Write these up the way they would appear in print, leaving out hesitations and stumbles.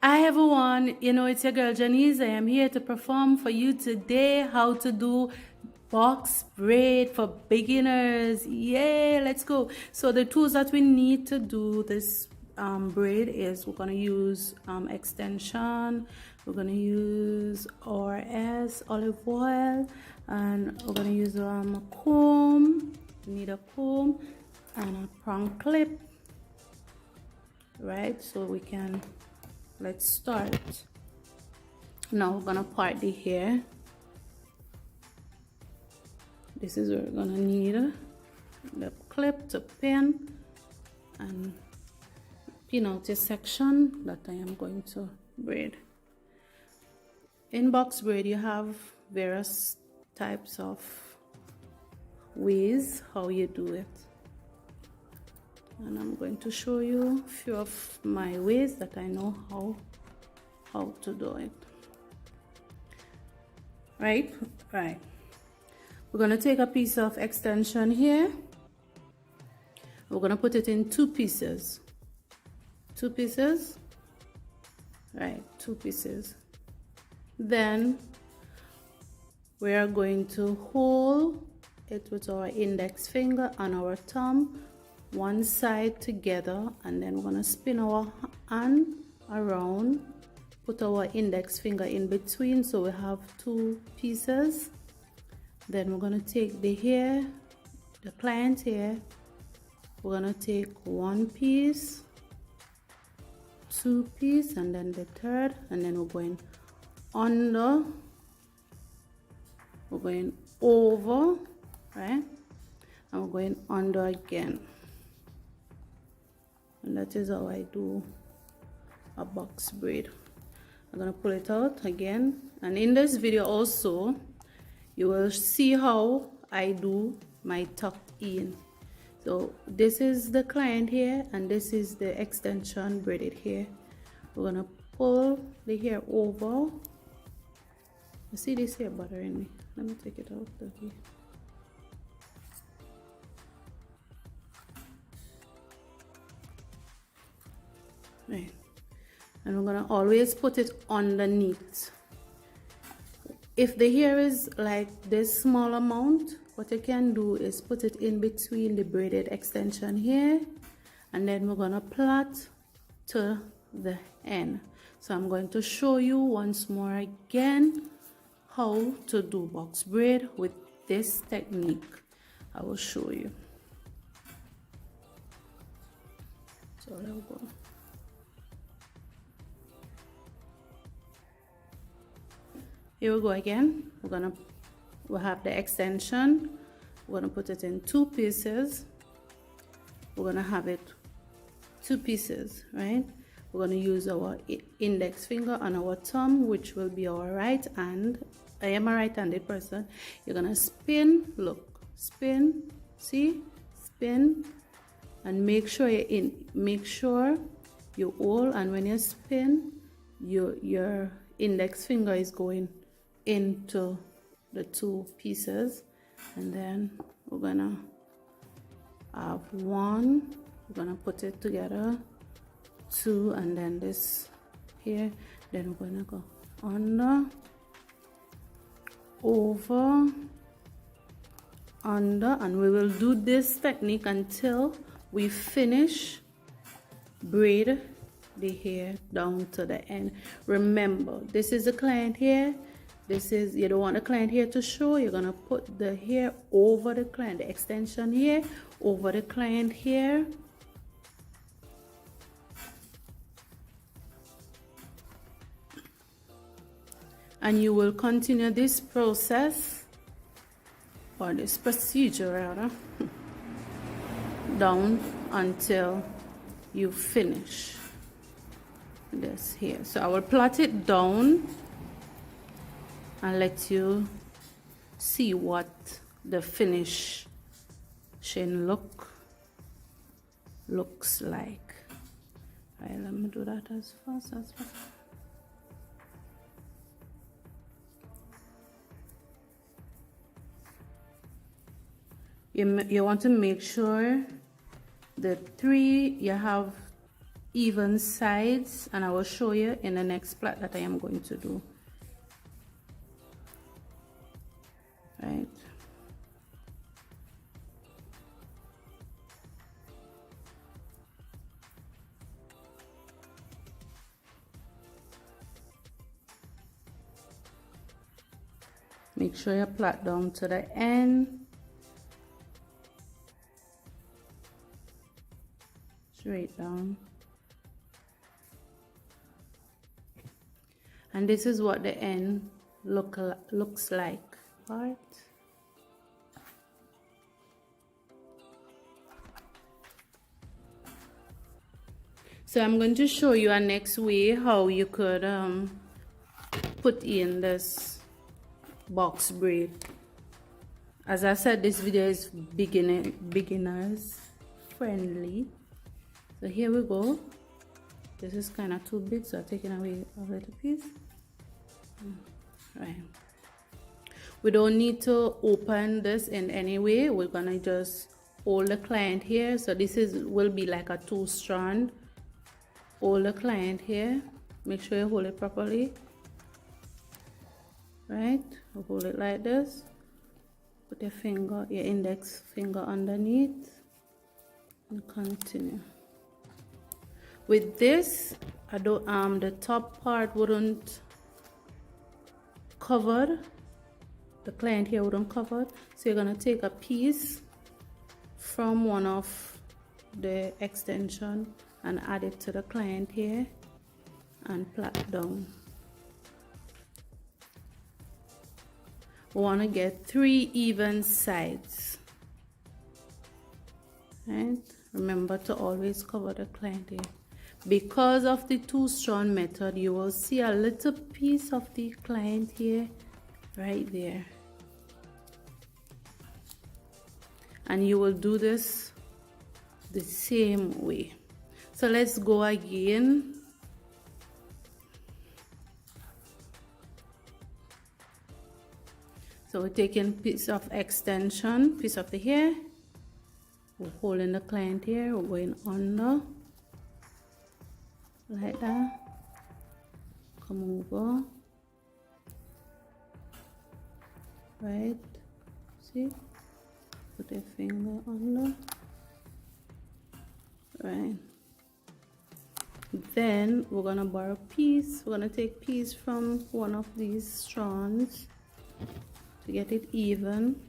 Hi everyone, it's your girl Jenese. I am here to perform for you today how to do box braid for beginners. Yay, let's go. So the tools that we need to do this braid is we're going to use extension, we're going to use ORS, olive oil, and we're going to use a comb. We need a comb and a prong clip, right? So we can, let's start. Now we're gonna part the hair. This is where we're gonna need the clip to pin and pin out a section that I am going to braid. In box braid you have various types of ways how you do it, and I'm going to show you a few of my ways that I know how to do it. Right. We're going to take a piece of extension here. We're going to put it in two pieces. Right, two pieces. Then we are going to hold it with our index finger and our thumb one side together, and then we're going to spin our hand around, put our index finger in between so we have two pieces. Then we're going to take the hair, the client hair, we're going to take one piece, two piece, and then the third, and then we're going under, we're going over, right, and we're going under again. And that is how I do a box braid. I'm gonna pull it out again, and in this video also you will see how I do my tuck in. So this is the client hair and this is the extension braided hair. We're gonna pull the hair over. You see this hair bothering me? Let me take it out of here. Right. And we're gonna always put it underneath. If the hair is like this small amount, what you can do is put it in between the braided extension here, and then we're gonna plait to the end. So I'm going to show you once more again how to do box braid with this technique. I will show you. So there we go. Here we go again. We'll have the extension. We're gonna put it in two pieces. We're gonna have it two pieces, right? We're gonna use our index finger and our thumb, which will be our right hand. I am a right-handed person. You're gonna spin, look, spin, see, spin, and make sure you hold, and when you spin, your index finger is going into the two pieces, and then we're gonna have one, we're gonna put it together, two, and then this here, then we're gonna go under, over, under, and we will do this technique until we finish braid the hair down to the end. Remember, this is the client hair. This is, you don't want the client hair to show. You're gonna put the hair over the client, the extension here over the client hair. And you will continue this process, or this procedure rather, down until you finish this here. So I will plait it down and let you see what the finishing looks like. All right, let me do that as fast as possible. You want to make sure the three, you have even sides, and I will show you in the next plait that I am going to do. Right. Make sure you plait down to the end. Straight down. And this is what the end looks like. Part. So I'm going to show you a next way how you could put in this box braid. As I said, this video is beginners friendly. So here we go. This is kind of too big, so I'm taking away a little piece. Right. We don't need to open this in any way. We're gonna just hold the client here. So this will be like a 2-strand. Hold the client here. Make sure you hold it properly. Right? Hold it like this. Put your index finger underneath, and continue. With this, the top part wouldn't cover. The client here wouldn't cover. So you're gonna take a piece from one of the extension and add it to the client here and plait down. We want to get 3 even sides. Right? Remember to always cover the client here. Because of the 2-strand method, you will see a little piece of the client here, right there. And you will do this the same way. So let's go again. So we're taking piece of extension, piece of the hair. We're holding the client here. We're going under, like that. Come over. Right. See? Put a finger under. Right. Then we're gonna borrow a piece. We're gonna take piece from one of these strands to get it even.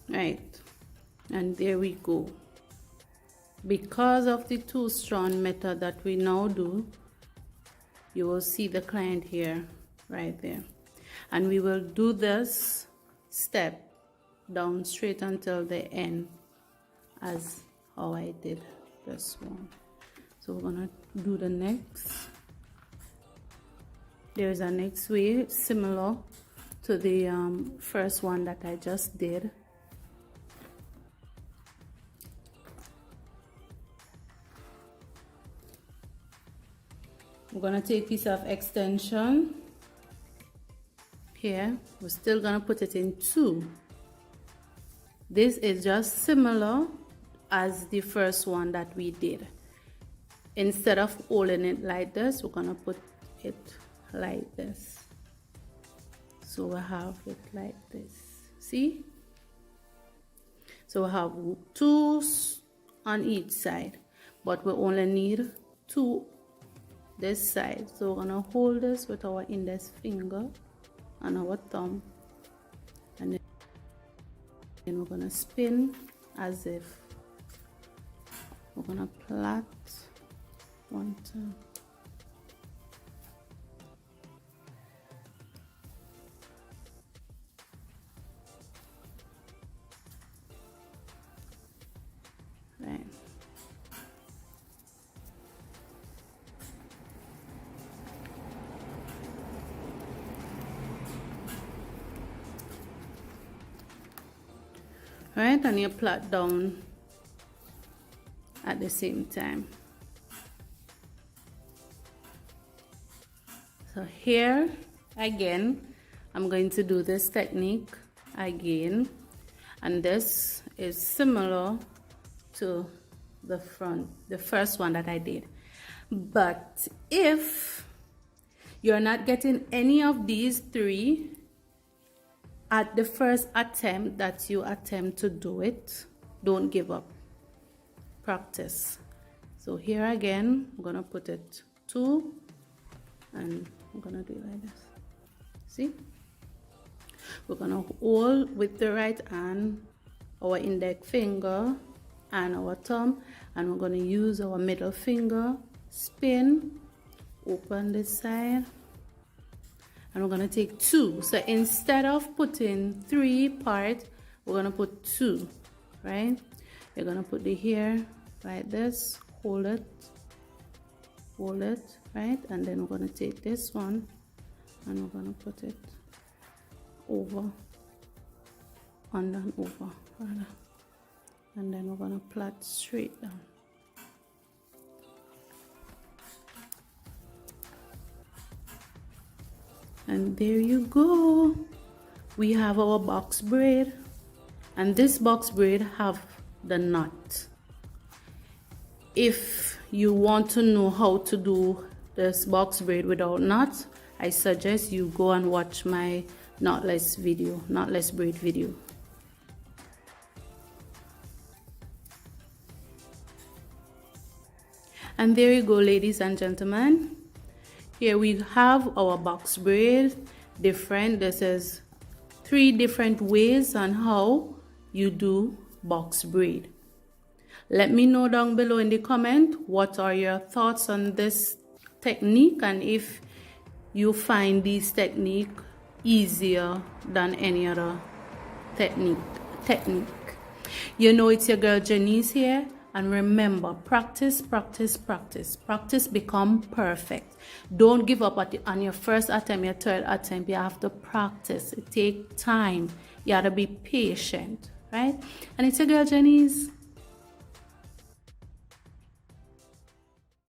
Right, and there we go. Because of the 2-strand method that we now do, you will see the client here, right there. And we will do this step down straight until the end, as how I did this one. So we're gonna do the next. There's a next way similar to the first one that I just did. We're gonna take a piece of extension here. We're still gonna put it in 2. This is just similar as the first one that we did. Instead of holding it like this, we're gonna put it like this. So we have it like this. See? So we have 2 on each side, but we only need 2 this side. So we're gonna hold this with our index finger and our thumb, and then we're gonna spin as if we're gonna plait 1 time. Right. Right, and you plait down at the same time. So here again, I'm going to do this technique again, and this is similar to the first one that I did. But if you're not getting any of these three at the first attempt that you attempt to do it, don't give up. Practice. So here again, I'm gonna put it 2, and I'm gonna do it like this. See? We're gonna hold with the right hand our index finger and our thumb, and we're gonna use our middle finger, spin, open this side, and we're gonna take 2. So instead of putting 3 parts, we're gonna put 2, right? You're gonna put the hair like this, hold it, right? And then we're gonna take this one and we're gonna put it over, under and over, rather. And then we're gonna plait straight down. And there you go. We have our box braid, and this box braid have the knot. If you want to know how to do this box braid without knots, I suggest you go and watch my knotless braid video. And there you go, ladies and gentlemen. Here we have our box braid. This is 3 different ways on how you do box braid. Let me know down below in the comment what are your thoughts on this technique, and if you find this technique easier than any other technique. You know, it's your girl Jenese here, and remember, practice become perfect. Don't give up on your first attempt, your third attempt. You have to practice. It takes time. You have to be patient, right? And it's your girl Jenese.